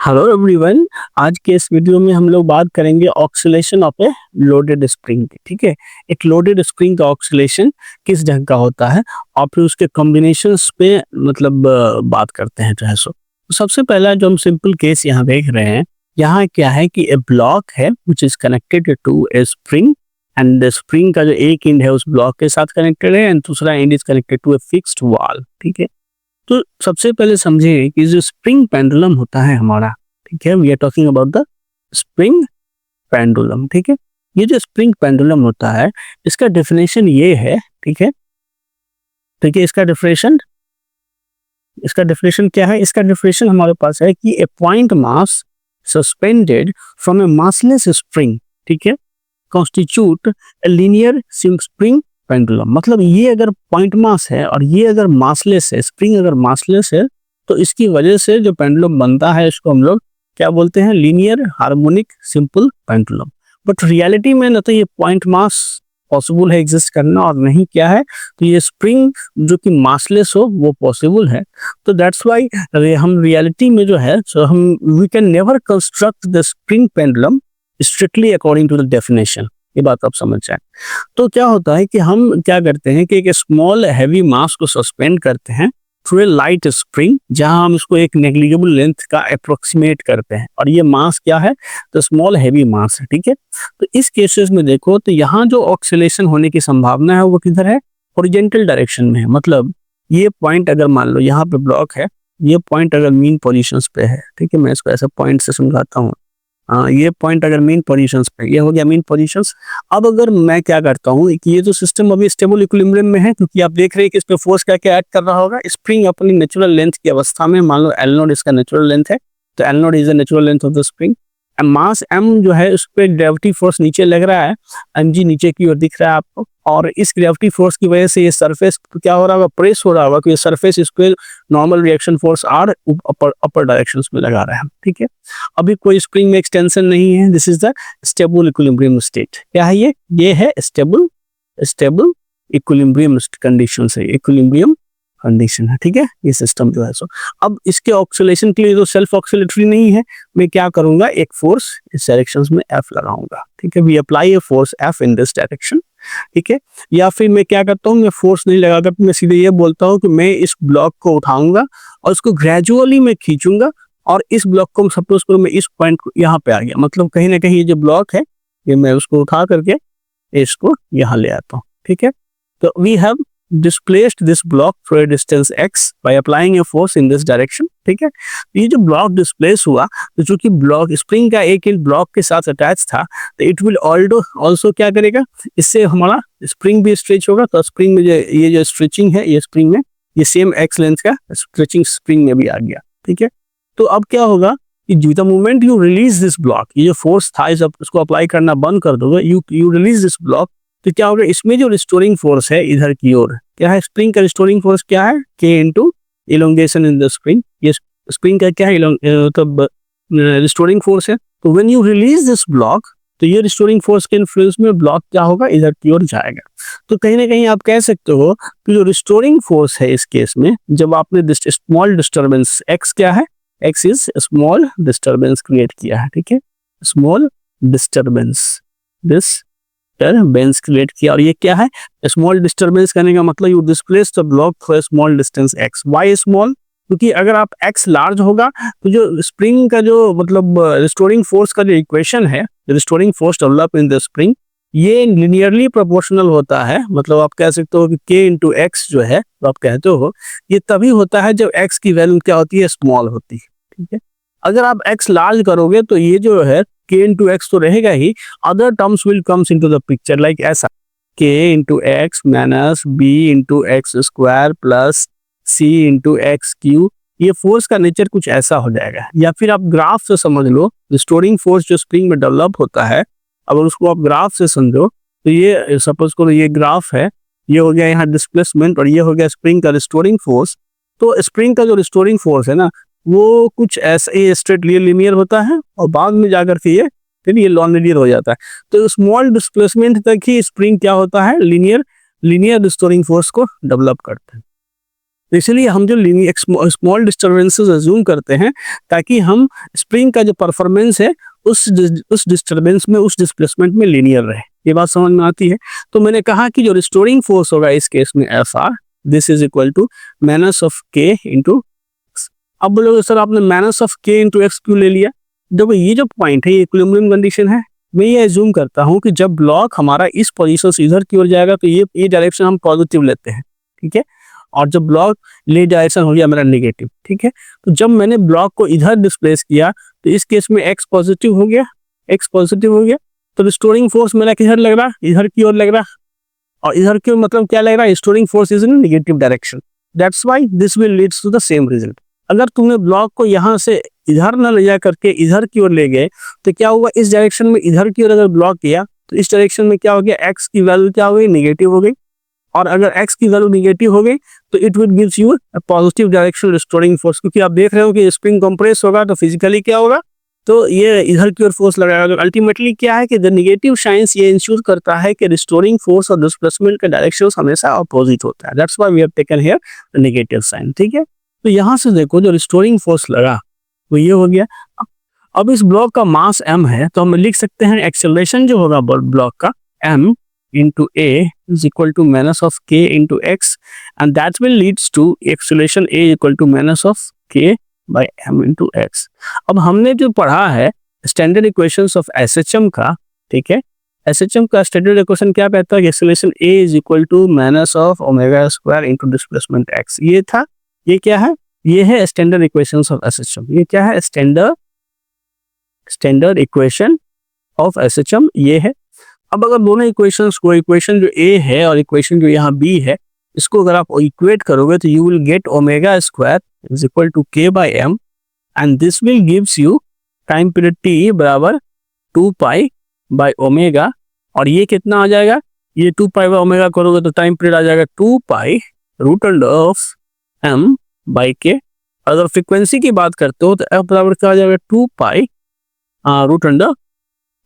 Hello everyone. आज के इस वीडियो में हम लोग बात करेंगे oscillation of A loaded spring की। ठीक है, एक लोडेड स्प्रिंग का ऑक्सीलेशन किस ढंग का होता है और फिर उसके कॉम्बिनेशंस पे बात करते हैं जो है सो। तो सबसे पहला जो हम सिंपल केस यहाँ देख रहे हैं, यहाँ क्या है कि ए ब्लॉक है which is connected to a spring and spring का जो एक एंड है उस ब्लॉक के साथ कनेक्टेड है एंड दूसरा end is connected to a fixed wall. ठीक है, तो सबसे पहले समझिए कि जो स्प्रिंग पेंडुलम होता है हमारा, ठीक है, we are talking about the spring pendulum. ठीक है, ये जो स्प्रिंग पेंडुलम होता है इसका डेफिनेशन ये है। ठीक है, ठीक है, इसका डेफिनेशन क्या है? इसका डेफिनेशन हमारे पास है कि a point mass suspended from a massless spring, ठीक है, constitute a linear spring pendulum. मतलब ये अगर पॉइंट मास है और ये अगर मासलेस है, स्प्रिंग अगर मासलेस है, तो इसकी वजह से जो पेंडुलम बनता है इसको हम लोग क्या बोलते हैं? Linear harmonic simple pendulum. But reality में ना तो ये पॉइंट मास पॉसिबल है एग्जिस्ट करना और नहीं क्या है, तो ये स्प्रिंग जो कि मासलेस हो वो पॉसिबल है। तो दैट्स वाई हम रियलिटी में जो है सो हम we can never construct the spring pendulum strictly according to the definition. ये बात आप समझ जाए। तो क्या होता है कि हम क्या करते हैं कि एक स्मॉल हैवी मास को सस्पेंड करते हैं थ्रू ए लाइट स्प्रिंग, जहां हम इसको एक नेग्लिजिबल लेंथ का अप्रोक्सीमेट करते हैं और ये मास क्या है? तो स्मॉल हैवी मास है। ठीक है, तो इस केसेस में देखो तो यहाँ जो ऑक्सीलेशन होने की संभावना है वो किधर है? हॉरिजॉन्टल डायरेक्शन में है। मतलब ये पॉइंट अगर मान लो यहाँ पे ब्लॉक है, ये पॉइंट अगर मीन पोजिशंस पे है, ठीक है, मैं इसको ऐसे पॉइंट से समझाता हूँ। ये पॉइंट अगर मेन पोजीशंस पे, ये हो गया मेन पोजीशंस। अब अगर मैं क्या करता हूँ कि ये जो सिस्टम अभी स्टेबल इक्विलिब्रियम में है, क्योंकि आप देख रहे हैं कि इस पे फोर्स क्या क्या ऐड कर रहा होगा। स्प्रिंग अपनी नेचुरल लेंथ की अवस्था में, मान लो एल नोट इसका नेचुरल लेंथ है, तो L naught is the natural length of the spring. Mass M जो है उस पर ग्रेविटी फोर्स नीचे लग रहा है, एम जी नीचे की ओर दिख रहा है आपको, और इस ग्रेविटी फोर्स की वजह से ये सरफेस क्या हो रहा होगा? प्रेस हो रहा होगा, कि ये सरफेस इसको normal reaction force R upper direction में लगा रहा है। ठीक है, अभी कोई स्प्रिंग में एक्सटेंशन नहीं है। This is the stable equilibrium state. क्या है ये है स्टेबल इक्विलिब्रियम कंडीशन से, इक्विलिब्रियम कंडीशन है। ठीक है, ये सिस्टम जो है सो। अब इसके ऑक्सीलेशन के लिए तो सेल्फ ऑक्सीलेटरी नहीं है, मैं क्या करूंगा? एक फोर्स इस डायरेक्शन में एफ लगाऊंगा। ठीक है, we apply a force F in this direction. ठीक है, या फिर मैं क्या करता हूँ, मैं फोर्स नहीं लगाकर मैं सीधे ये बोलता हूँ कि मैं इस ब्लॉक को उठाऊंगा और इसको ग्रेजुअली मैं खींचूंगा, और इस ब्लॉक को सपोज करो मैं इस पॉइंट को यहाँ पे आ गया, मतलब कहीं ना कहीं ये जो ब्लॉक है ये मैं उसको उठा करके इसको यहाँ ले आता हूँ। ठीक है, तो we have displaced this block through a distance x by applying a force in this direction। ठीक है, ये जो ब्लॉक डिस्प्लेस हुआ, तो चूंकि ब्लॉक स्प्रिंग का एक एंड ब्लॉक के साथ अटैच था, तो इट विल ऑल्सो क्या करेगा? इससे हमारा स्प्रिंग भी स्ट्रेच होगा। तो स्प्रिंग में ये जो स्ट्रेचिंग है, ये स्प्रिंग में ये सेम एक्स लेंथ का स्ट्रेचिंग स्प्रिंग में भी आ गया। ठीक है, तो अब क्या होगा कि the moment you release this block, ये जो फोर्स था इसको अप्लाई करना बंद कर दोगे, यू रिलीज दिस ब्लॉक, तो क्या होगा? इसमें जो रिस्टोरिंग फोर्स है इधर की ओर, क्या है? स्प्रिंग का रिस्टोरिंग फोर्स क्या है? K into elongation in the spring. ये स्प्रिंग का क्या है? मतलब रिस्टोरिंग फोर्स है। तो when you release this block, तो ये रिस्टोरिंग फोर्स के इन्फ्लुएंस में ब्लॉक क्या होगा? इधर की ओर जाएगा। तो कहीं ना कहीं आप कह सकते हो कि जो रिस्टोरिंग फोर्स है इस केस में, जब आपने स्मॉल डिस्टर्बेंस एक्स क्या है? X is small disturbance create किया है। ठीक है, स्मॉल डिस्टर्बेंस क्रिएट किया, और ये क्या है? स्मॉल डिस्टर्बेंस करने का मतलब you displace the block through small distance x। Why small? क्योंकि अगर आप x लार्ज होगा तो जो स्प्रिंग का जो मतलब रिस्टोरिंग फोर्स का जो इक्वेशन है, restoring force develop in the spring, ये लिनियरली प्रोपोर्शनल होता है। मतलब आप कह सकते हो कि k इंटू एक्स जो है, तो आप कहते हो ये तभी होता है जब x की वैल्यू क्या होती है? स्मॉल होती है। ठीक है, अगर आप x लार्ज करोगे तो ये जो है k इंटू एक्स तो रहेगा ही, other terms will comes into the picture, like ऐसा k into x minus b into x square plus c into x cube. ये फोर्स का नेचर कुछ ऐसा हो जाएगा। या फिर आप ग्राफ से समझ लो, रिस्टोरिंग फोर्स जो स्प्रिंग में डेवलप होता है, अगर उसको आप ग्राफ से समझो तो ये सपोज करो ये ग्राफ है, ये हो गया यहाँ डिस्प्लेसमेंट और ये हो गया स्प्रिंग का रिस्टोरिंग फोर्स। तो स्प्रिंग का जो रिस्टोरिंग फोर्स है ना, वो कुछ ऐसा ये स्ट्रेट लिनियर होता है और बाद में जाकर के ये नॉन लिनियर हो जाता है। तो स्मॉल डिस्प्लेसमेंट तक ही स्प्रिंग क्या होता है? लिनियर रिस्टोरिंग फोर्स को डेवलप करता है। इसलिए हम जो स्मॉल डिस्टर्बेंसेस अज्यूम करते हैं ताकि हम स्प्रिंग का जो परफॉर्मेंस है उस डिस्टर्बेंस में, उस डिस्प्लेसमेंट में लीनियर रहे। ये बात समझ में आती है। तो मैंने कहा कि जो रिस्टोरिंग फोर्स होगा इस केस में F R, this is equal to minus of K into. अब बोलोगे सर आपने minus of K into X क्यों ले लिया? देखो ये जो पॉइंट है ये इक्विलिब्रियम कंडीशन है। मैं ये एज्यूम करता हूँ कि जब ब्लॉक हमारा इस पोजीशन से इधर की ओर जाएगा तो ये डायरेक्शन हम पॉजिटिव लेते हैं, ठीक है, और जब ब्लॉक ले डायरेक्शन हो गया मेरा नेगेटिव, ठीक है। तो जब मैंने ब्लॉक को इधर डिस्प्लेस किया तो इस केस में एक्स पॉजिटिव हो गया, एक्स पॉजिटिव हो गया, तो रिस्टोरिंग फोर्स मेरा किधर लग रहा? इधर की ओर लग रहा। और इधर की ओर मतलब क्या लग रहा है? Restoring force is in negative direction, that's why this will leads to the same result. अगर तुमने ब्लॉक को यहाँ से इधर न ले जा करके इधर की ओर ले गए तो क्या हुआ? इस डायरेक्शन में इधर की ओर अगर ब्लॉक किया तो इस डायरेक्शन में क्या हो गया? एक्स की वैल्यू क्या हो गई? नेगेटिव हो गई। और अगर x की वैल्यू नेगेटिव हो गई तो it will gives you a positive direction restoring force, क्योंकि आप देख रहे हो कि स्प्रिंग कंप्रेस होगा तो फिजिकली क्या होगा? तो ये इधर की ओर फोर्स लगाएगा। तो अल्टीमेटली क्या है कि द नेगेटिव साइंस ये इंश्योर करता है कि रिस्टोरिंग फोर्स और डिस्प्लेसमेंट का डायरेक्शन हमेशा अपोजिट होता है। That's why we have taken here the negative sign, ठीक है। तो यहाँ से देखो जो रिस्टोरिंग फोर्स लगा वो ये हो गया। अब इस ब्लॉक का मास m है तो हम लिख सकते हैं एक्सेलरेशन जो होगा ब्लॉक का m into a is equal to minus of k into x, and that will leads to acceleration a equal to minus of k by m into x। अब हमने जो पढ़ा है स्टैंडर्ड इक्वेशंस ऑफ एसएचएम का, ठीक है, SHM का standard equation क्या कहता है? Acceleration a is equal to minus of omega square into displacement x। ये था, ये क्या है? ये है स्टैंडर्ड इक्वेशंस ऑफ एसएचएम। ये क्या है? स्टैंडर्ड इक्वेशन ऑफ एसएचएम ये है। अब अगर दोनों इक्वेशंस को, इक्वेशन जो a है और इक्वेशन जो यहाँ b है, इसको अगर आप इक्वेट करोगे तो you will get omega square is equal to k by m, and this will gives you time period t बराबर 2 पाई बाई ओमेगा। और ये कितना आ जाएगा? ये 2 पाई बाई ओमेगा करोगे तो टाइम पीरियड आ जाएगा 2 pi root under of m by k। अगर फ्रीक्वेंसी की बात करते हो तो f बराबर क्या आ जाएगा? 2 pi root under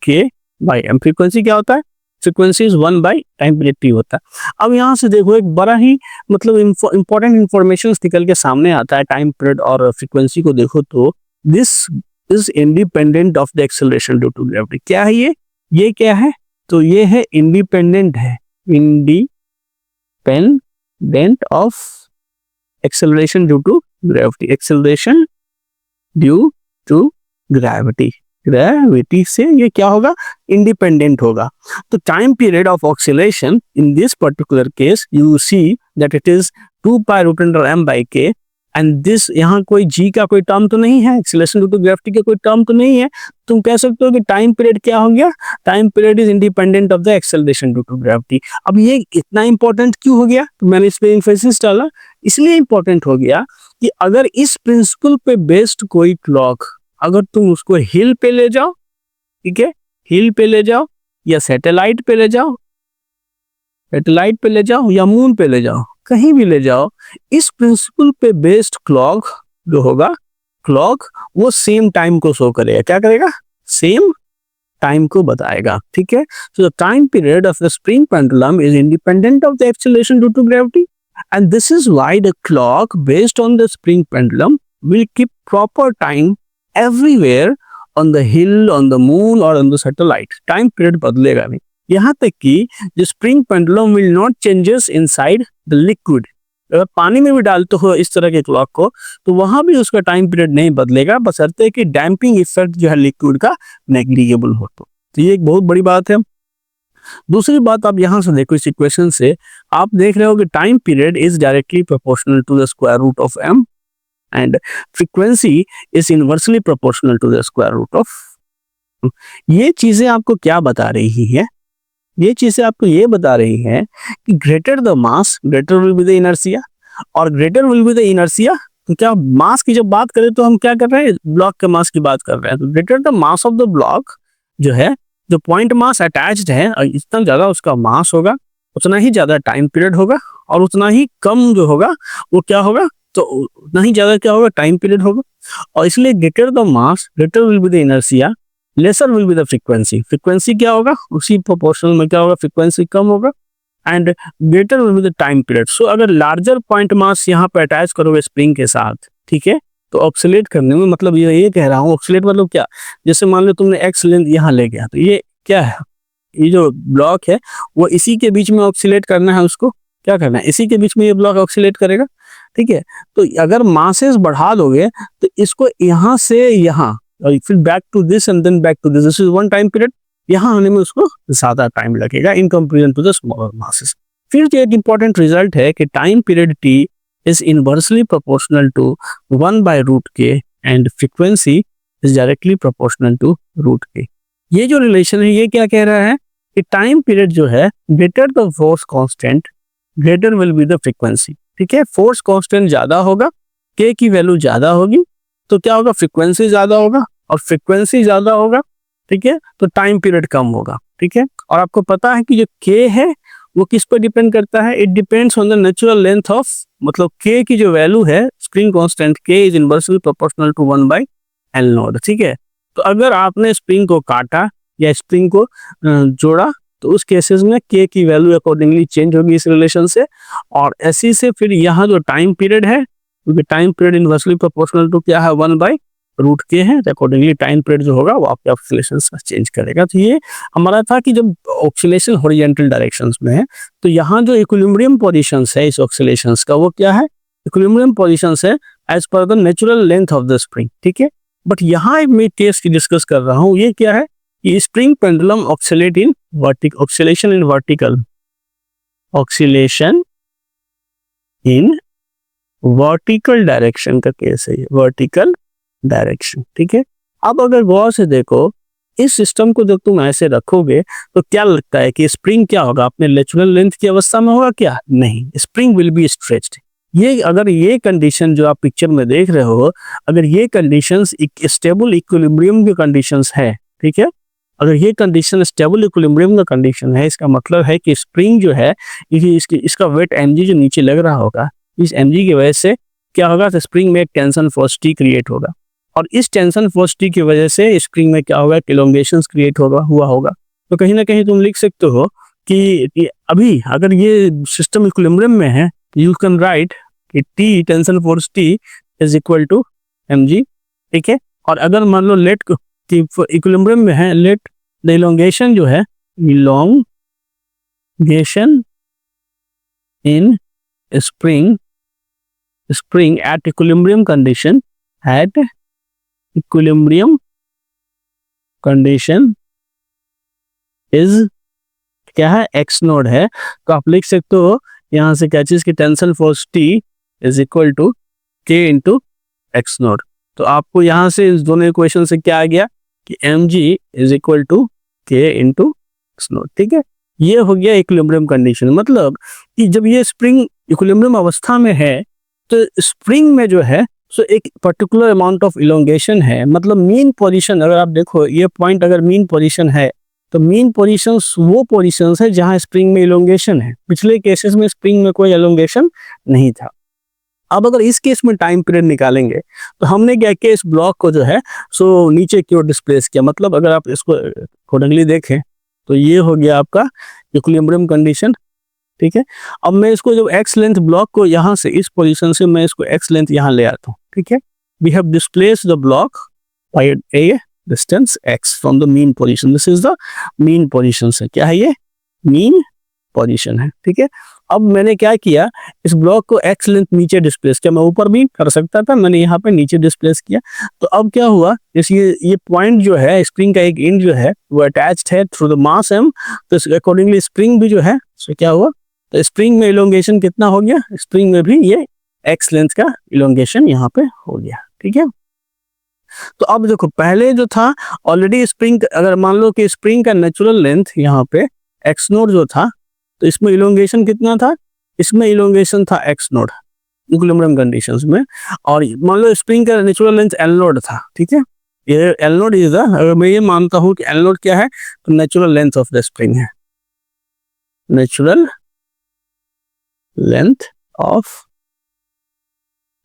k by m। Frequency क्या होता है? Frequency is 1 by time period t होता है। अब यहाँ से देखो एक बड़ा ही मतलब इंपॉर्टेंट इंफॉर्मेशन निकल के सामने आता है टाइम पीरियड और फ्रीक्वेंसी को देखो तो this is independent of the acceleration due to gravity. क्या है ये क्या है? तो ये है इंडिपेंडेंट है, independent of acceleration due to gravity, acceleration due to gravity. Gravity से ये क्या होगा? इंडिपेंडेंट होगा। तो time period of oscillation in this particular case you see that it is 2 pi root under m by k, and this यहाँ कोई g का कोई टर्म तो नहीं है, एक्सेलरेशन ड्यू टू ग्रेविटी का कोई टर्म तो नहीं है। तुम कह सकते हो कि टाइम पीरियड क्या हो गया? Time period is independent of the acceleration due to gravity. अब ये इतना इंपॉर्टेंट क्यों हो गया? तो मैंने इस पे एम्फेसिस डाला, इसलिए इंपॉर्टेंट हो गया कि अगर इस प्रिंसिपल पे बेस्ड कोई क्लॉक अगर तुम उसको हिल पे ले जाओ, ठीक है, हिल पे ले जाओ या सैटेलाइट पे ले जाओ, सैटेलाइट पे ले जाओ या मून पे ले जाओ, कहीं भी ले जाओ, इस प्रिंसिपल पे बेस्ड क्लॉक जो होगा, क्लॉक वो सेम टाइम को शो करेगा। क्या करेगा? सेम टाइम को बताएगा, ठीक है। So the time period of the spring pendulum is independent of the acceleration due to gravity, and this is why the clock based on the spring pendulum will keep proper time everywhere on the hill, on the moon or on the satellite। Time period बदलेगा नहीं, यहाँ तक कि जो spring pendulum will not changes inside the liquid. अगर पानी में भी डालते हो इस तरह के क्लॉक को तो वहां भी उसका टाइम पीरियड नहीं बदलेगा, बशर्ते कि डैम्पिंग इफेक्ट जो है लिक्विड का नेग्लिजिबल हो। तो ये एक बहुत बड़ी बात है। दूसरी बात आप यहाँ से देखो, इस इक्वेशन से आप देख रहे हो कि time period is directly proportional to the square root of m and frequency is inversely proportional to the square root of। ये चीजें आपको क्या बता रही है? ये चीजें आपको ये बता रही है कि greater the mass greater will be the inertia, और greater will be the inertia. तो क्या मास की जब बात करें तो हम क्या कर रहे हैं? ब्लॉक के मास की बात कर रहे हैं। तो greater the mass of the block जो है, जो पॉइंट मास अटैच्ड है, इतना ज्यादा उसका मास होगा उतना ही ज्यादा टाइम पीरियड होगा, और उतना ही कम जो होगा वो क्या होगा? तो उतना ही ज्यादा क्या होगा? टाइम पीरियड होगा। और इसलिए greater the mass greater will be the inertia, laser will be the frequency. Frequency क्या होगा? उसी प्रोपोर्शनल में क्या होगा? फ्रीक्वेंसी कम होगा। And greater will be the time period. So अगर लार्जर पॉइंट मास यहाँ पे अटैच करोगे स्प्रिंग के साथ, ठीक है, तो ऑक्सीलेट करने में, मतलब ये कह रहा हूँ ऑक्सीलेट मतलब क्या, जैसे मान लो तुमने एक्स लेंथ यहाँ ले गया, तो ये क्या है, ये जो ब्लॉक है वो इसी के बीच में ऑक्सीलेट करना है, उसको क्या करना है, इसी के बीच में ये ब्लॉक ऑक्सीलेट करेगा, ठीक है। तो अगर मासेस बढ़ा दोगे तो इसको यहाँ से यहाँ और फिर back to this and then back to this, this is one time period, यहाँ आने में उसको ज्यादा टाइम लगेगा in comparison to the smaller masses. फिर जो एक इंपॉर्टेंट रिजल्ट है कि time period T is inversely proportional to 1/√k and frequency is directly proportional to √k। ये जो रिलेशन है ये क्या कह रहा है कि टाइम पीरियड जो है, greater the force constant greater will be the frequency, ठीक है। फोर्स कांस्टेंट ज्यादा होगा, k की वैल्यू ज्यादा होगी, तो क्या होगा, फ्रीक्वेंसी ज्यादा होगा, और फ्रीक्वेंसी ज्यादा होगा, ठीक है, तो टाइम पीरियड कम होगा, ठीक है। और आपको पता है कि जो k है वो किस पर डिपेंड करता है, it depends on the natural length of, मतलब k की जो वैल्यू है spring constant k is inversely proportional to 1/L0, ठीक है। तो अगर आपने स्प्रिंग को काटा या स्प्रिंग को जोड़ा तो उस केसेस में k की वैल्यू अकॉर्डिंगली चेंज होगी इस रिलेशन से, और ऐसी से फिर यहाँ जो टाइम पीरियड है, क्योंकि time period inversely proportional to क्या है, 1/√k है, तो अकॉर्डिंगली टाइम पीरियड जो होगा वो आपके ऑक्सीलेशन चेंज करेगा। तो ये हमारा था कि जब ऑक्सीलेशन हॉरिजॉन्टल डायरेक्शंस में है तो यहाँ जो इक्विलिब्रियम पोजीशंस है इस ऑक्सीलेशंस का वो क्या है, इक्विलिब्रियम पोजीशंस है as per the natural length of the spring, ठीक है। बट यहाँ एक मैं केस की डिस्कस कर रहा हूँ, ये क्या है कि spring pendulum oxalate in oscillation in vertical, oscillation in vertical direction का केस है, ये वर्टिकल डायरेक्शन, ठीक है। अब अगर गौर से देखो इस सिस्टम को जब तुम ऐसे रखोगे तो क्या लगता है कि स्प्रिंग क्या होगा, अपने नेचुरल लेंथ की अवस्था में होगा क्या, नहीं, स्प्रिंग विल बी स्ट्रेच्ड। ये अगर ये कंडीशन जो आप पिक्चर में देख रहे हो, अगर ये कंडीशंस स्टेबल इक्विलिब्रियम की कंडीशंस है, ठीक है, अगर ये कंडीशन स्टेबल इक्विलिब्रियम का कंडीशन है, इसका मतलब है कि स्प्रिंग जो है इसका वेट mg जो नीचे लग रहा होगा, इस mg की वजह से क्या होगा, तो स्प्रिंग में एक टेंशन फोर्स T क्रिएट होगा, और इस टेंशन फोर्स T की वजह से स्प्रिंग में क्या होगा, इलोंगेशन क्रिएट हुआ होगा। तो कहीं ना कहीं तुम लिख सकते हो कि अभी अगर ये सिस्टम इक्विलिब्रियम में है, यू कैन राइट कि T tension force T is equal to mg, ठीक है। और अगर मान लो लेट इक्विलिब्रियम में है, लेट द इलोंगेशन जो है, elongation in spring at equilibrium condition is क्या है, x नोड है। तो आप लिख सकते हो यहाँ से क्या चीज की tension force T is equal to k into x naught. तो आपको यहाँ से इस दोनों इक्वेशन से क्या आ गया कि mg is equal to k into x naught, ठीक है। ये हो गया इक्विलिब्रियम कंडीशन, मतलब कि जब ये स्प्रिंग इक्विलिब्रियम अवस्था में है तो स्प्रिंग में जो है सो एक पर्टिकुलर अमाउंट ऑफ इलोंगेशन है, मतलब मीन पोजीशन, अगर आप देखो ये पॉइंट अगर मीन पोजीशन है तो मीन पोजीशंस वो पोजीशंस है जहां स्प्रिंग में इलोंगेशन है। पिछले केसेस में स्प्रिंग में कोई इलोंगेशन नहीं था। अब अगर इस केस में टाइम पीरियड निकालेंगे तो हमने क्या किया, इस ब्लॉक को जो है सो नीचे की ओर डिस्प्लेस किया, मतलब अगर आप इसको अकॉर्डिंगली देखें तो ये हो गया आपका इक्विलिब्रियम कंडीशन, ठीक है। अब मैं इसको जब एक्स लेंथ ब्लॉक को यहाँ से इस पोजीशन से मैं इसको एक्स लेंथ यहाँ ले आता हूँ, ठीक है। We have displaced the block by a distance x from the mean position, this is the mean position से, क्या है ये मीन पोजीशन है, ठीक है। अब मैंने क्या किया, इस ब्लॉक को एक्स लेंथ नीचे डिस्प्लेस किया, मैं ऊपर भी कर सकता था, मैंने यहाँ पे नीचे डिस्प्लेस किया। तो अब क्या हुआ, ये पॉइंट जो है स्प्रिंग का एक एंड जो है वो अटैच्ड है थ्रू द मास m, तो अकॉर्डिंगली स्प्रिंग भी जो है सो क्या हुआ, तो स्प्रिंग में इलोंगेशन कितना हो गया, स्प्रिंग में भी ये एक्स लेंथ का इलोंगेशन यहाँ पे हो गया, ठीक है। तो अब देखो पहले जो था ऑलरेडी स्प्रिंग, अगर मान लो कि स्प्रिंग का नेचुरल लेंथ यहाँ पे एक्स नोड जो था, तो इसमें इलोंगेशन कितना था, इसमें इलोंगेशन था एक्स नोड इक्विलिब्रियम कंडीशंस में, और मान लो स्प्रिंग का नेचुरल लेंथ एल नोड था, ठीक है। ये एल नोड इज द, अगर मैं ये मानता हूँ कि एल नोड क्या है, तो natural length of the spring है, नेचुरल लेंथ ऑफ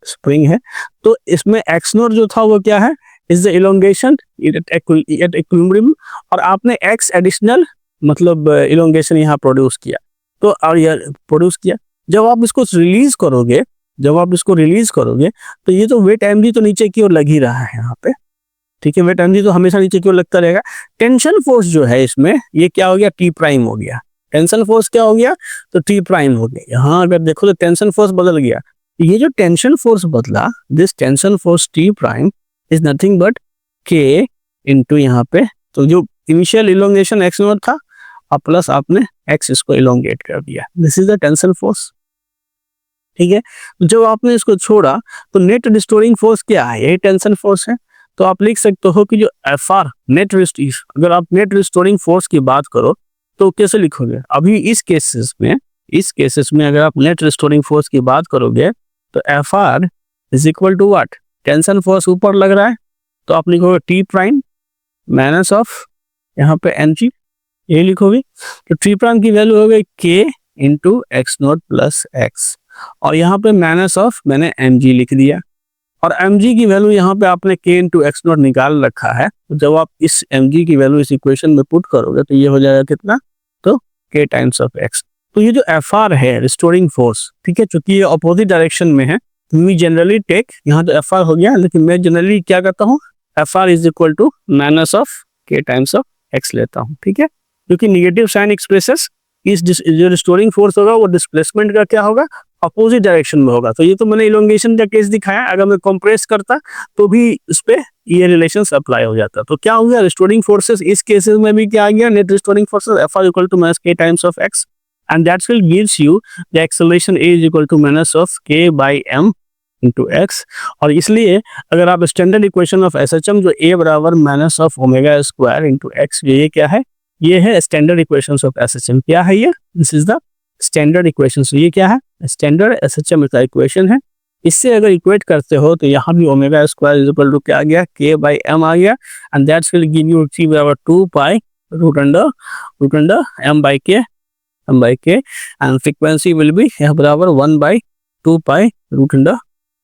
स्प्रिंग है। तो इसमें एक्स नोट जो था वो क्या है, is the elongation at equilibrium, और आपने एक्स एडिशनल मतलब इलोंगेशन यहाँ प्रोड्यूस किया। तो और यार प्रोड्यूस किया। जब आप इसको रिलीज करोगे तो ये तो वेट एमजी तो नीचे की ओर लग ही रहा है यहाँ पे, ठीक है। वेट एमजी तो हमेशा नीचे की ओर लगता रहेगा। टेंशन फोर्स जो है इसमें ये क्या हो गया, टी प्राइम हो गया। टेंशन फोर्स क्या हो गया, तो टी प्राइम हो गया। यहाँ अगर देखो तो टेंशन फोर्स बदल गया। ये जो टेंशन फोर्स बदला, this tension force T prime is nothing but k into यहाँ पे, तो जो इनिशियल इलोंगेशन एक्स नॉट था और प्लस आपने एक्स इसको इलोंगेट कर दिया, this is the tension force, ठीक है। जब आपने इसको छोड़ा तो नेट रिस्टोरिंग फोर्स क्या है, यही टेंशन फोर्स है। तो आप लिख सकते हो कि जो एफ आर नेट अगर आप नेट रिस्टोरिंग फोर्स की बात करो तो कैसे लिखोगे, अभी इस केसेस में अगर आप नेट रिस्टोरिंग फोर्स की बात करोगे तो F R is equal to what, tension force ऊपर लग रहा है तो आप लिखोगे टी प्राइम माइनस ऑफ यहाँ पे एम जी, ये लिखोगे। तो टी प्राइम की वैल्यू हो गई के into x not plus x, और यहाँ पे माइनस ऑफ मैंने एम जी लिख दिया, और एम जी की वैल्यू यहाँ पे आपने के इंटू एक्स नॉट निकाल रखा है। तो जब आप इस एम जी की वैल्यू इस इक्वेशन में पुट करोगे तो ये हो जाएगा कितना, तो के टाइम्स ऑफ एक्स। तो ये जो एफ आर है रिस्टोरिंग फोर्स, ठीक है, चूंकि ये अपोजिट डायरेक्शन में है, वी जनरली टेक, यहाँ तो एफ आर हो गया, लेकिन मैं जनरली क्या करता हूँ, F R is equal to minus of k times of x लेता हूँ, ठीक है। क्योंकि निगेटिव साइन एक्सप्रेसेस इस जो रिस्टोरिंग फोर्स होगा वो डिस्प्लेसमेंट का क्या होगा, अपोजिट डायरेक्शन में होगा। तो ये तो मैंने इलोंगेशन का केस दिखाया, अगर मैं कंप्रेस करता तो भी इस पे ये रिलेशंस अप्लाई हो जाता। तो क्या हो गया, रिस्टोरिंग फोर्सेस इस केसेस में भी क्या आ गया, net restoring forces F R equal to minus k times of x, and that will gives you the acceleration a is equal to minus of k by m into x. और इसलिए अगर आप standard equation of S H M जो a बराबर minus of omega square into x, ये क्या है, ये है स्टैंडर्ड इक्वेशंस ऑफ एसएचएम। क्या है ये, this is the standard equation. ये क्या है, स्टैंडर्ड एसएचएम का इक्वेशन है। इससे अगर इक्वेट करते हो तो यहाँ भी omega square is equal to क्या आ गया, के बाई एम आ गया, and that's will give you T बराबर 2 pi root under m by k and frequency will be यहाँ बराबर 1/2 pi root under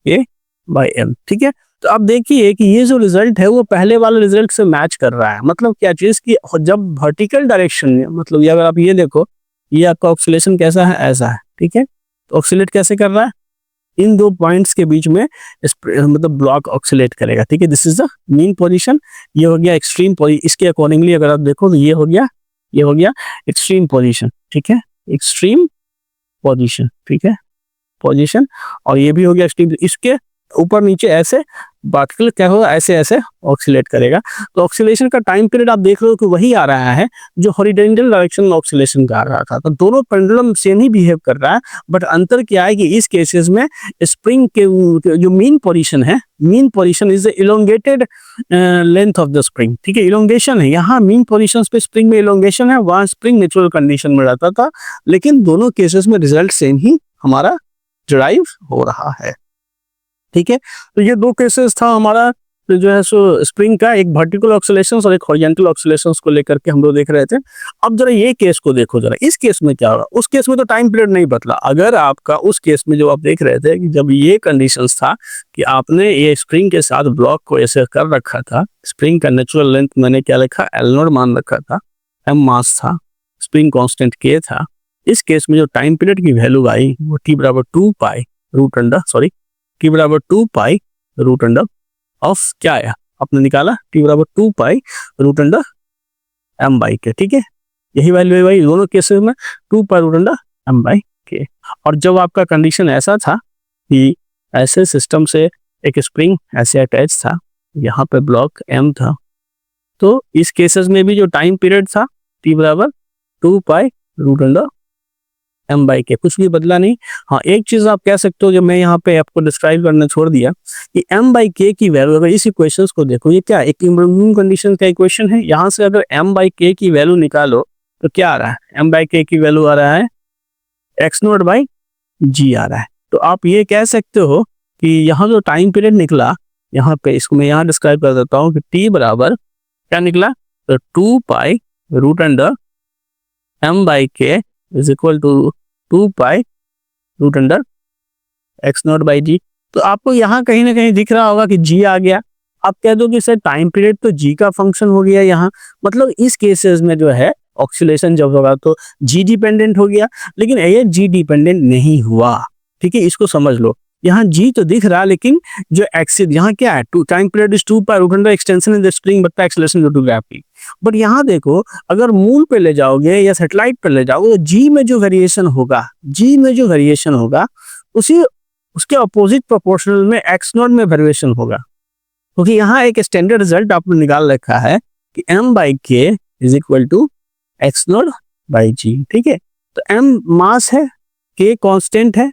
k by m, ठीक है। तो आप देखिए कि ये जो रिजल्ट है वो पहले वाले रिजल्ट से मैच कर रहा है। मतलब क्या चीज की जब वर्टिकल डायरेक्शन में, मतलब ये अगर आप ये देखो, ये आपका ऑक्सीलेशन कैसा है, ऐसा है, ठीक है। तो ऑक्सीलेट कैसे कर रहा है, इन दो पॉइंट्स के बीच में मतलब ब्लॉक ऑक्सीलेट करेगा, ठीक है। This is the mean position, ये हो गया एक्सट्रीम पोजीशन। इसके अकॉर्डिंगली अगर आप देखो तो ये हो गया एक्सट्रीम पोजीशन, ठीक है, एक्सट्रीम पोजीशन, ठीक है, पोजीशन। और ये भी हो गया एक्सट्रीम, इसके ऊपर नीचे ऐसे पार्टिकल क्या होगा, ऐसे ऑक्सीलेट करेगा। तो ऑक्सीलेशन का टाइम पीरियड आप देख रहे हो कि वही आ रहा है जो हॉरिजॉन्टल डायरेक्शन में ऑक्सीलेशन का आ रहा था। तो दोनों पेंडुलम सेम ही बिहेव कर रहा है, बट अंतर क्या है कि इस केसेस में स्प्रिंग के जो mean position is the elongated length of the spring, ठीक है, इलोंगेशन है। यहाँ मीन पोजीशन पे स्प्रिंग में इलोंगेशन है, वहां स्प्रिंग नेचुरल कंडीशन में रहता था, लेकिन दोनों केसेस में रिजल्ट सेम ही हमारा डिराइव हो रहा है, ठीक है। तो ये दो केसेस था हमारा जो है सो स्प्रिंग का, एक वर्टिकल ऑक्सीलेशंस और एक हॉरिजॉन्टल ऑक्सीलेशंस को लेकर के हम लोग देख रहे थे। अब जरा ये केस को देखो, जरा इस केस में क्या होगा। उस केस में तो टाइम पीरियड नहीं बदला। अगर आपका उस केस में जो आप देख रहे थे कि जब ये कंडीशंस था कि आपने ये स्प्रिंग के साथ ब्लॉक को ऐसे कर रखा था, स्प्रिंग का नेचुरल लेंथ मैंने क्या लिखा, एल नॉट मान रखा था, एम मास था, स्प्रिंग कांस्टेंट के था। इस केस में जो टाइम पीरियड की वैल्यू आई वो टी बराबर 2 पाई रूट अंडर ऑफ क्या आया, आपने निकाला टी बराबर 2 pi root under m by k, ठीक है। यही वैल्यू है भाई दोनों केसेस में, 2 pi root under m by k. और जब आपका कंडीशन ऐसा था कि ऐसे सिस्टम से एक स्प्रिंग ऐसे अटैच था, यहाँ पे ब्लॉक एम था, तो इस केसेस में भी जो टाइम पीरियड था टी बराबर 2 pi root under m by k, कुछ भी बदला नहीं। हाँ, एक चीज आप कह सकते हो जो मैं यहाँ पे आपको डिस्क्राइब करना छोड़ दिया कि एम बाई के की वैल्यू, अगर इस इक्वेशन को देखो, ये क्या एक इम्ब्रीविंग कंडीशन का इक्वेशन है। यहाँ से अगर एम बाई के की वैल्यू निकालो तो क्या आ रहा है, एम बाई के की वैल्यू आ रहा है एक्स नॉट बाई जी आ रहा है। तो आप ये कह सकते हो कि यहाँ जो टाइम पीरियड निकला, यहाँ पे इसको मैं यहाँ डिस्क्राइब कर देता हूँ कि टी बराबर क्या निकला, तो 2 pi root under m by k is equal to 2 pi root under x not by g. तो आपको यहाँ कहीं ना कहीं दिख रहा होगा कि जी आ गया। आप कह दो कि सर टाइम पीरियड तो जी का फंक्शन हो गया यहाँ, मतलब इस केसेस में जो है ऑक्सीलेशन जब होगा तो जी डिपेंडेंट हो गया, लेकिन एयर जी डिपेंडेंट नहीं हुआ। ठीक है, इसको समझ लो। यहाँ जी तो दिख रहा, लेकिन जो एक्सिस यहाँ क्या है, to time period is 2 pi root under extension in the spring but acceleration due to gravity. But यहाँ देखो, अगर मून पे ले जाओगे या सैटेलाइट पे ले जाओगे तो जी में जो वेरिएशन होगा, जी में जो वेरिएशन होगा उसी उसके अपोजिट प्रोपोर्शनल में एक्स नॉट में वेरिएशन होगा। क्योंकि यहाँ एक स्टैंडर्ड रिजल्ट आपने निकाल रखा है कि m by k is equal to x not by g. ठीक है, तो m मास है, k कांस्टेंट है,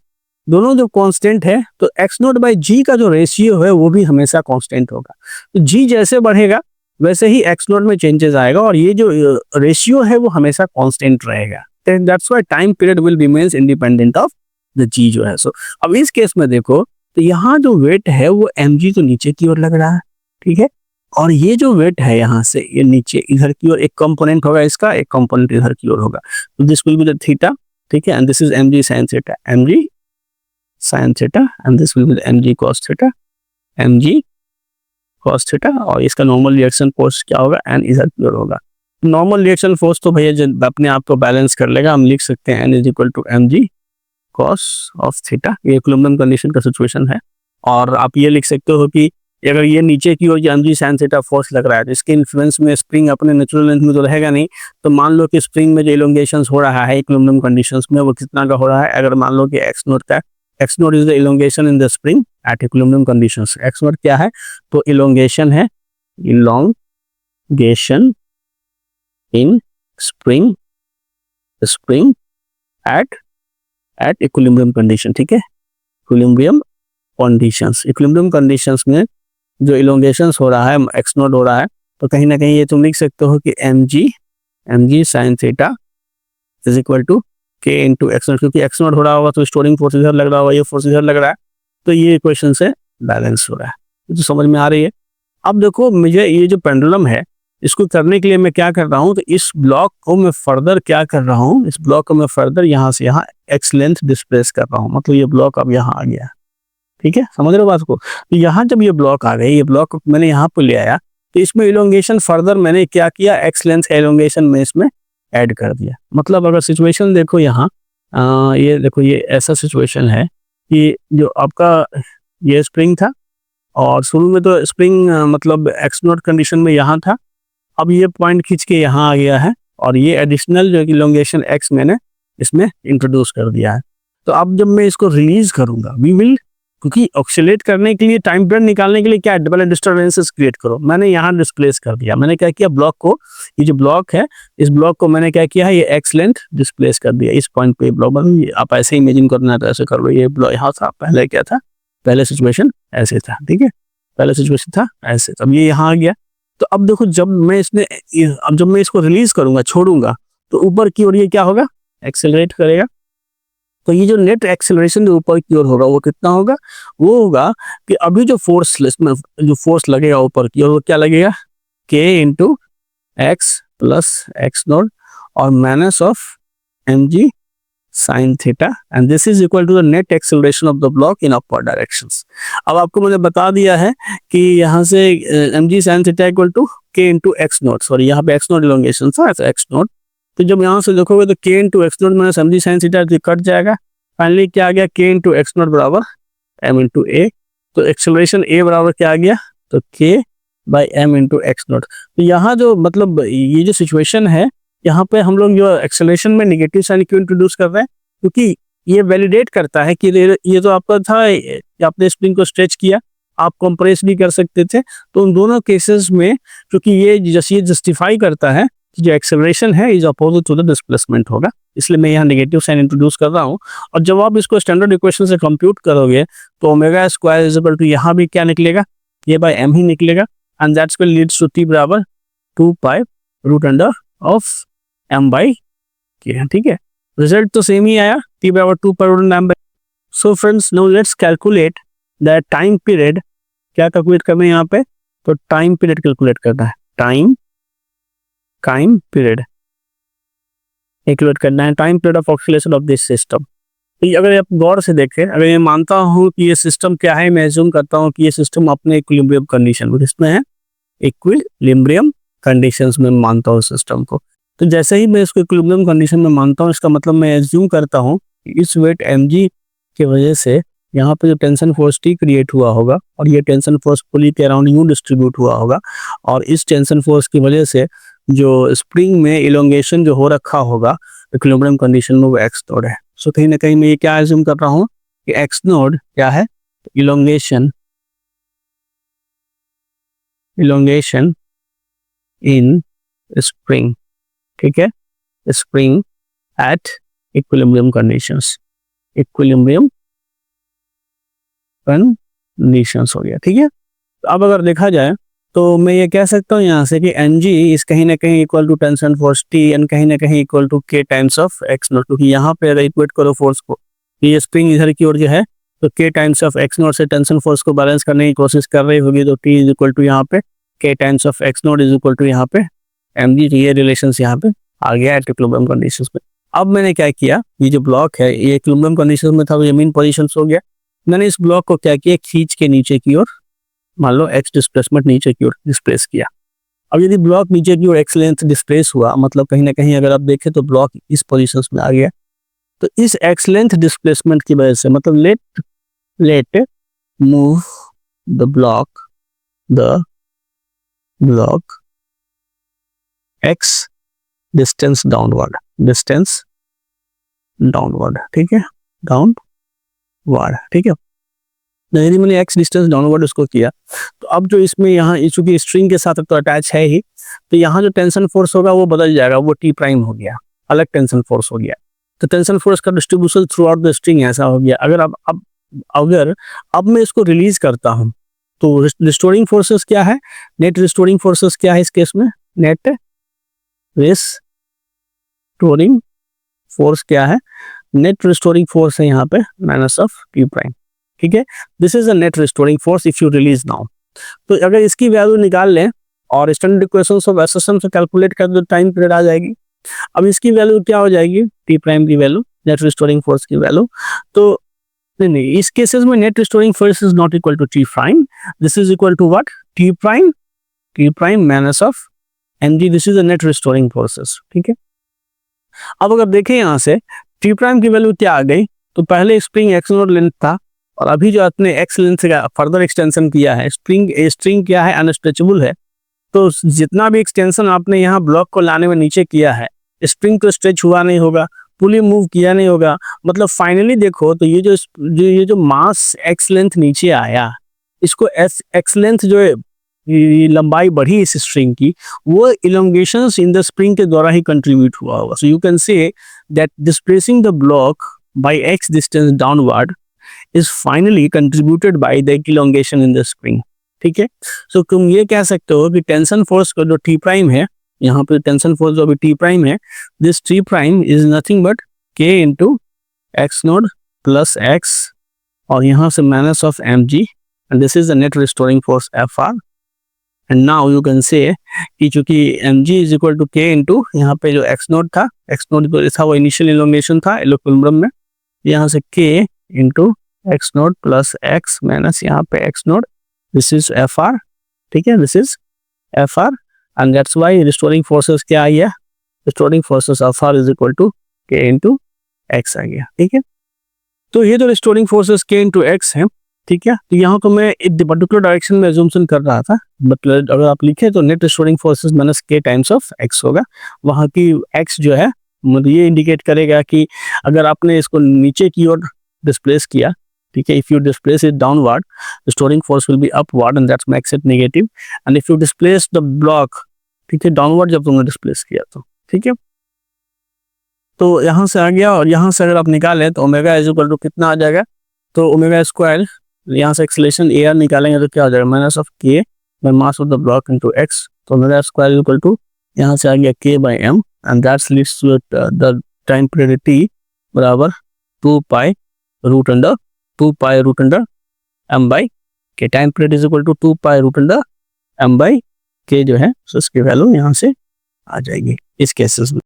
दोनों जो कांस्टेंट है तो एक्स नॉट बाई जी का जो रेशियो है वो भी हमेशा कांस्टेंट होगा। तो जी जैसे बढ़ेगा वैसे ही एक्स नॉट में चेंजेस आएगा, और ये जो रेशियो है वो हमेशा कांस्टेंट रहेगा। That's why time period will remains independent of the g जो है। सो अब इस केस में देखो तो यहाँ जो वेट है वो mg तो नीचे की ओर लग रहा है। ठीक है, और ये जो वेट है यहाँ से ये नीचे इधर की ओर एक कंपोनेंट होगा, इसका एक कंपोनेंट इधर की ओर होगा। तो this will be the theta. ठीक है, and this is mg sin theta, mg sin theta, and this will be the mg cos theta, mg cos theta, और इसका नॉर्मल रिएक्शन फोर्स क्या होगा, n इधर की ओर होगा। नॉर्मल रिएक्शन फोर्स तो भैया अपने आप को बैलेंस कर लेगा, हम लिख सकते हैं n is equal to mg cos of theta. ये इक्विलिब्रियम कंडीशन का सिचुएशन है। और आप ये लिख सकते हो कि अगर ये नीचे की ओर mg sin थीटा फोर्स लग रहा है तो इसके इन्फ्लुएंस में स्प्रिंग अपने नेचुरल लेंथ में तो रहेगा नहीं। तो मान लो कि स्प्रिंग में जो इलोंगेशन हो रहा है इक्विलिब्रियम कंडीशंस में वो कितना का हो रहा है। अगर मान लो कि एक्स नोट का, x naught is the elongation in the spring at equilibrium conditions. X note क्या है, तो इलोंगेशन है, elongation in spring, spring at equilibrium condition. ठीक है, इक्विलिब्रियम कंडीशंस, इक्विलिब्रियम कंडीशंस में जो इलोंगेशन हो रहा है एक्स नॉट हो रहा है, तो कहीं ना कहीं ये तुम लिख सकते हो कि mg sin theta is equal to k into x naught, क्योंकि एक्स नॉट हो रहा होगा तो स्टोरिंग फोर्स इधर लग रहा होगा, ये फोर्स इधर लग रहा है, तो ये इक्वेशन से बैलेंस हो रहा है। तो समझ में आ रही है। अब देखो मुझे ये जो पेंडुलम है इसको करने के लिए मैं क्या कर रहा हूँ, तो इस ब्लॉक को मैं फर्दर क्या कर रहा हूँ, इस ब्लॉक को मैं फर्दर यहाँ से यहाँ एक्स लेंथ डिस्प्लेस कर रहा हूँ। मतलब ये ब्लॉक अब यहाँ आ गया। ठीक है, समझ रहे हो बात को। तो यहाँ जब ये ब्लॉक आ गई, ये ब्लॉक मैंने यहाँ पे ले आया, तो इसमें इलोंगेशन फर्दर मैंने क्या किया, एक्स लेंथ का इलोंगेशन में इसमें ऐड कर दिया। मतलब अगर सिचुएशन देखो यहाँ, ये देखो ये ऐसा सिचुएशन है कि जो आपका ये स्प्रिंग था और शुरू में तो स्प्रिंग मतलब एक्स नॉट कंडीशन में यहाँ था, अब ये पॉइंट खींच के यहाँ आ गया है और ये एडिशनल जो इलोंगेशन एक्स मैंने इसमें इंट्रोड्यूस कर दिया है। तो अब जब मैं इसको रिलीज करूंगा वी विल, क्योंकि ऑक्सीलेट करने के लिए टाइम पीरियड निकालने के लिए क्या डबल डिस्टर्बेंसेस क्रिएट करो, मैंने यहाँ डिस्प्लेस कर दिया। मैंने क्या किया, ब्लॉक को, ये जो ब्लॉक है इस ब्लॉक को मैंने क्या किया है, ये एक्स लेंथ डिस्प्लेस कर दिया इस पॉइंट पे ब्लॉक। आप ऐसे इमेजिन करना है तो ऐसे कर लो। ये ब्लॉक यहाँ था, पहले क्या था, पहले सिचुएशन ऐसे था। ठीक है, पहले सिचुएशन था ऐसे, अब ये यहाँ आ गया। तो अब देखो जब मैं जब मैं इसको रिलीज करूंगा, छोड़ूंगा, तो ऊपर की ओर ये क्या होगा, एक्सेलरेट करेगा। तो ये जो नेट एक्सेलरेशन जो ऊपर की ओर होगा वो कितना होगा, वो होगा कि अभी जो फोर्स इसमें जो फोर्स लगेगा ऊपर की ओर वो क्या लगेगा, k into x plus x not और minus of mg sin theta, and this is equal to the net acceleration of the block in upward directions. अब आपको मैंने बता दिया है कि यहाँ से mg sin theta equal to k into x naught, sorry यहाँ पे एक्स नॉट इलोंगेशन था, एक्स नॉट। तो जब यहाँ से देखोगे तो k into x naught minus mg sin theta cut जाएगा। फाइनली क्या आ गया, k इंटू एक्स नॉट बराबर m इंटू ए। तो एक्सेलरेशन a बराबर क्या आ गया, तो k by m into x naught. तो यहाँ जो मतलब ये जो सिचुएशन है, यहाँ पे हम लोग जो एक्सेलरेशन में नेगेटिव साइन क्यों इंट्रोड्यूस कर रहे हैं, क्योंकि ये वैलिडेट करता है कि ये तो आपका था, आपने स्प्रिंग को स्ट्रेच किया, आप कंप्रेस भी कर सकते थे। तो उन दोनों केसेस में क्योंकि ये जस्टिफाई करता है कि जो एक्सेलरेशन है is opposite to the displacement होगा, इसलिए मैं यहाँ नेगेटिव साइन इंट्रोड्यूस कर रहा हूँ। और जब आप इसको स्टैंडर्ड इक्वेशन से कंप्यूट करोगे तो omega square is equal to यहाँ भी क्या निकलेगा, ये बाय m ही निकलेगा, and that's will leads to t बराबर 2 pi root under of m by k। ठीक है, रिजल्ट तो सेम ही आया, t बराबर 2 pi root under m by. So friends now let's calculate the time period. क्या calculate करना है यहाँ पे, तो टाइम पीरियड कैलकुलेट करना है, टाइम पीरियड कैलकुलेट करना है, time period of oscillation of this system. तो अगर आप गौर से देखें, अगर मैं मानता हूँ कि ये सिस्टम क्या है, मैं अज्यूम करता हूँ कि ये सिस्टम अपने इक्विलिब्रियम कंडीशन में, किसमें है, इक्विलिब्रियम कंडीशंस में मानता हूँ सिस्टम को। तो जैसे ही मैं इसको इक्विलिब्रियम कंडीशन में मानता हूँ, इसका मतलब मैं एज्यूम करता हूँ कि इस वेट mg की वजह से यहाँ पे जो टेंशन फोर्स T क्रिएट हुआ होगा और ये टेंशन फोर्स पुली के अराउंड यूं डिस्ट्रीब्यूट हुआ होगा, और इस टेंशन फोर्स की वजह से जो स्प्रिंग में इलोंगेशन जो हो रखा होगा इक्विलिब्रियम कंडीशन में, वो एक्स नोड है। सो कहीं ना कहीं मैं ये क्या एज्यूम कर रहा हूँ कि एक्स नोड क्या है, इलोंगेशन इन स्प्रिंग, ठीक है, spring at equilibrium conditions, equilibrium conditions हो गया, ठीक है। तो अब अगर देखा जाए तो मैं ये कह सकता हूँ यहाँ से कि mg इज कहीं ना कहीं equal to tension force T and कहीं ना कहीं equal to k times of x naught, क्योंकि यहाँ पे अगर इक्वेट करो फोर्स को, ये स्प्रिंग इधर की ओर जो है तो k times of x note से टेंशन फोर्स को बैलेंस करने की कोशिश कर रही होगी, तो T इज इक्वल टू यहाँ पे k times of x naught is equal to यहाँ पे mg, ये रिलेशन यहाँ पे आ गया एट इक्विलिब्रियम कंडीशंस में। अब मैंने क्या किया, ये जो ब्लॉक है ये इक्विलिब्रियम कंडीशंस में था, तो ये मीन पोजीशन हो गया। मैंने इस ब्लॉक को क्या किया, खींच के नीचे की ओर, मान लो एक्स डिस्प्लेसमेंट नीचे की ओर डिस्प्लेस किया। अब यदि ब्लॉक नीचे की ओर एक्स लेंथ डिस्प्लेस हुआ, मतलब कहीं ना कहीं अगर आप देखें तो ब्लॉक इस पोजीशंस में आ गया, तो इस एक्स लेंथ डिस्प्लेसमेंट की वजह से, मतलब let move the block x distance downward, ठीक है, डाउनवर्ड, ठीक है। यदि मैंने एक्स डिस्टेंस डाउनवर्ड उसको किया, तो अब जो इसमें यहाँ चूंकि स्ट्रिंग के साथ तो अटैच है ही, तो यहाँ जो टेंशन फोर्स होगा वो बदल जाएगा, वो टी प्राइम हो गया, अलग टेंशन फोर्स हो गया। तो टेंशन फोर्स का distribution through out the string ऐसा हो गया। अगर मैं इसको रिलीज करता हूँ तो रिस्टोरिंग फोर्सेस क्या है, नेट रिस्टोरिंग फोर्सेस क्या है इस केस में, नेट रिस्टोरिंग फोर्स क्या है, नेट रिस्टोरिंग फोर्स है यहाँ पे माइनस ऑफ टी प्राइम, ठीक है। This is a net restoring force if you release now. तो अगर इसकी वैल्यू निकाल लें और स्टैंडर्ड इक्वेशंस ऑफ एसएसएम से कैलकुलेट कर दो, टाइम पीरियड आ जाएगी। अब इसकी वैल्यू क्या हो जाएगी, टी प्राइम की वैल्यू, नेट रिस्टोरिंग फोर्स की वैल्यू। तो नहीं, इस केसेस में net restoring force is not equal to T prime, this is equal to what, T prime minus of mg, this is a net restoring forces, ठीक है। अब अगर देखें यहाँ से टी प्राइम की वैल्यू क्या आ गई, तो पहले स्प्रिंग एक्स नोड लेंथ था और अभी जो आपने एक्स लेंथ का फर्दर एक्सटेंशन किया है, स्ट्रिंग क्या है, अनस्ट्रेचेबल है, तो जितना भी एक्सटेंशन आपने यहाँ ब्लॉक को लाने में नीचे किया है, स्प्रिंग तो स्ट्रेच हुआ नहीं होगा, पुली मूव किया नहीं होगा, मतलब फाइनली देखो तो ये जो मास एक्स लेंथ नीचे आया, इसको एक्स लेंथ जो है लंबाई बढ़ी इस स्ट्रिंग की, वो इलोंगेशंस इन द स्प्रिंग के द्वारा ही कंट्रीब्यूट हुआ होगा। So you can say that displacing the block bye x distance downward is finally contributed by the elongation in the spring, ठीक है। सो तुम ये कह सकते हो कि टेंशन फोर्स का जो टी प्राइम है, यहाँ पे टेंशन फोर्स जो अभी टी प्राइम है, this T prime is nothing but k into x naught plus x और यहाँ से minus of mg, and this is the net restoring force fr। And now you can say कि चूंकि mg is equal to k into यहाँ पे जो x naught था, x naught था वो इनिशियल इलोंगेशन था इक्विलिब्रियम में, यहाँ से k into x naught plus x minus यहाँ पे x naught, this is fr, ठीक है, this is fr and that's why restoring forces क्या आई है, restoring forces fr is equal to k into x आ गया, ठीक है। तो ये जो restoring forces k into x है, ठीक है, तो यहाँ तो मैं एक पर्टिकुलर डायरेक्शन में एज्यूम्शन कर रहा था, मतलब अगर आप लिखे तो net restoring forces minus k times of x होगा, वहाँ की x जो है मतलब ये इंडिकेट करेगा कि अगर आपने इसको नीचे की ओर डिस्प्लेस किया, ठीक है, if you displace it downward the storing force will be upward and that's makes it negative, and if you displace the block, ठीक है, डाउनवर्ड जब तुमने डिस्प्लेस किया तो, ठीक है। तो यहाँ से आ गया और यहाँ से अगर आप निकालें तो ओमेगा इज इक्वल टू कितना आ जाएगा, तो ओमेगा स्क्वायर, यहाँ से एक्सेलरेशन एआर निकालेंगे तो क्या हो जाएगा, minus of k by mass of the block into x, तो omega square is equal to यहाँ से आ गया k by m and that's leads to the time period T बराबर 2 pi root under m by k, time period is equal to 2 pi root under m by k जो है, उसकी value यहाँ से आ जाएगी इस केसेस में।